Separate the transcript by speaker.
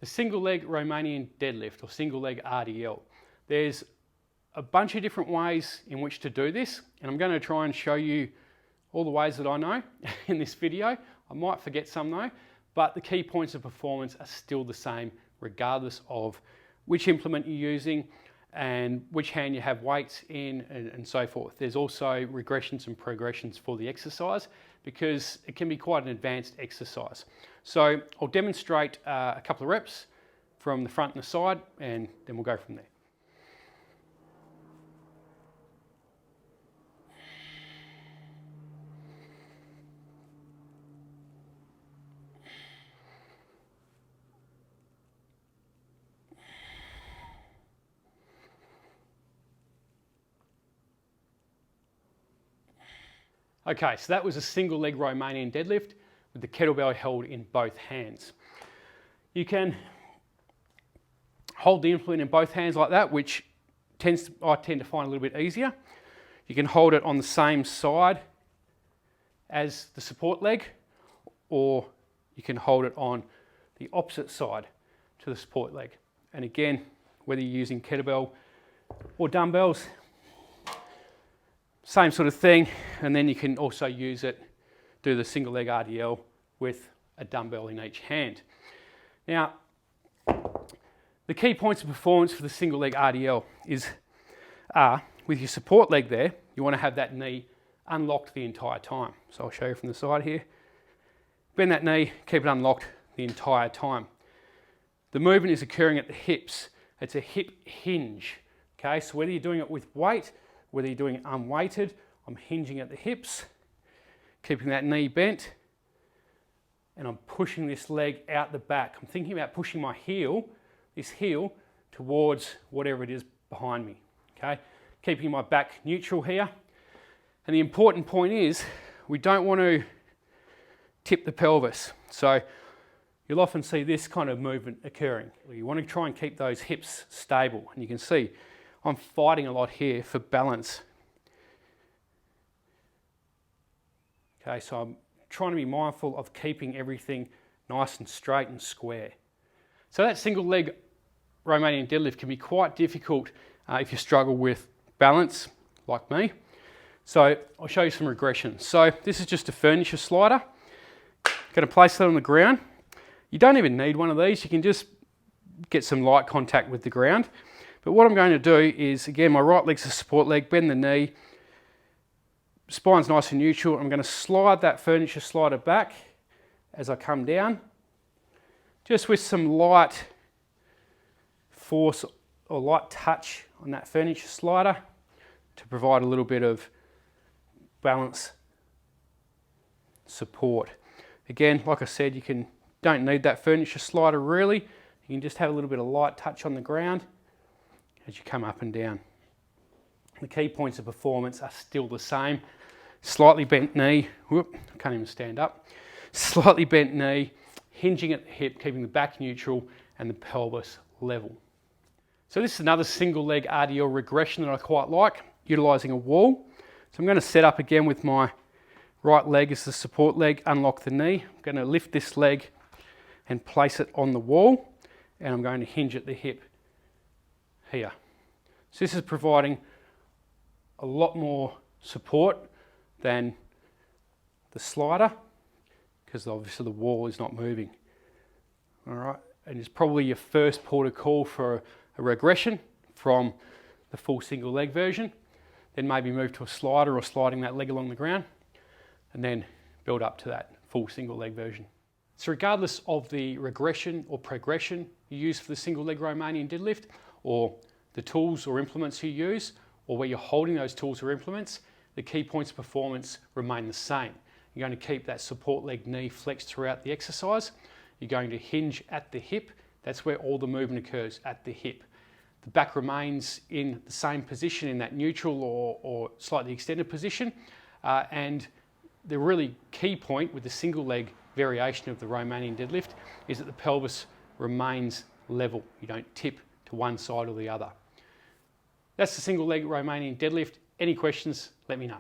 Speaker 1: The single leg Romanian deadlift, or single leg RDL. There's a bunch of different ways in which to do this, and I'm going to try and show you all the ways that I know in this video. I might forget some though, but the key points of performance are still the same regardless of which implement you're using and which hand you have weights in and so forth. There's also regressions and progressions for the exercise because it can be quite an advanced exercise. So I'll demonstrate a couple of reps from the front and the side, and then we'll go from there. Okay, so that was a single leg Romanian deadlift with the kettlebell held in both hands. You can hold the implement in both hands like that, which I tend to find a little bit easier. You can hold it on the same side as the support leg, or you can hold it on the opposite side to the support leg. And again, whether you're using kettlebell or dumbbells, same sort of thing. And then you can also use it, do the single leg RDL with a dumbbell in each hand. Now, the key points of performance for the single leg RDL are with your support leg there, you want to have that knee unlocked the entire time. So I'll show you from the side here. Bend that knee, keep it unlocked the entire time. The movement is occurring at the hips. It's a hip hinge. Okay, so whether you're doing it with weight, whether you're doing it unweighted, I'm hinging at the hips, keeping that knee bent, and I'm pushing this leg out the back. I'm thinking about pushing my heel, this heel, towards whatever it is behind me. Okay, keeping my back neutral here. And the important point is, we don't want to tip the pelvis. So you'll often see this kind of movement occurring. You want to try and keep those hips stable. And you can see I'm fighting a lot here for balance. Okay, so I'm trying to be mindful of keeping everything nice and straight and square. So that single leg Romanian deadlift can be quite difficult if you struggle with balance, like me. So I'll show you some regressions. So this is just a furniture slider. Going to place that on the ground. You don't even need one of these. You can just get some light contact with the ground. But what I'm going to do is, again, my right leg's the support leg, bend the knee, spine's nice and neutral. I'm going to slide that furniture slider back as I come down, just with some light force or light touch on that furniture slider to provide a little bit of balance support. Again, like I said, you don't need that furniture slider really. You can just have a little bit of light touch on the ground as you come up and down. The key points of performance are still the same. Slightly bent knee, whoop, I can't even stand up. Slightly bent knee, hinging at the hip, keeping the back neutral and the pelvis level. So this is another single leg RDL regression that I quite like, utilising a wall. So I'm going to set up again with my right leg as the support leg, unlock the knee. I'm going to lift this leg and place it on the wall, and I'm going to hinge at the hip here. So this is providing a lot more support than the slider, because obviously the wall is not moving. All right, and it's probably your first port of call for a regression from the full single leg version. Then maybe move to a slider or sliding that leg along the ground, and then build up to that full single leg version. So regardless of the regression or progression you use for the single leg Romanian deadlift, or the tools or implements you use, or where you're holding those tools or implements, the key points of performance remain the same. You're going to keep that support leg knee flexed throughout the exercise. You're going to hinge at the hip. That's where all the movement occurs, at the hip. The back remains in the same position, in that neutral or slightly extended position. And the really key point with the single leg variation of the Romanian deadlift is that the pelvis remains level. You don't tip to one side or the other. That's the single leg Romanian deadlift. Any questions, let me know.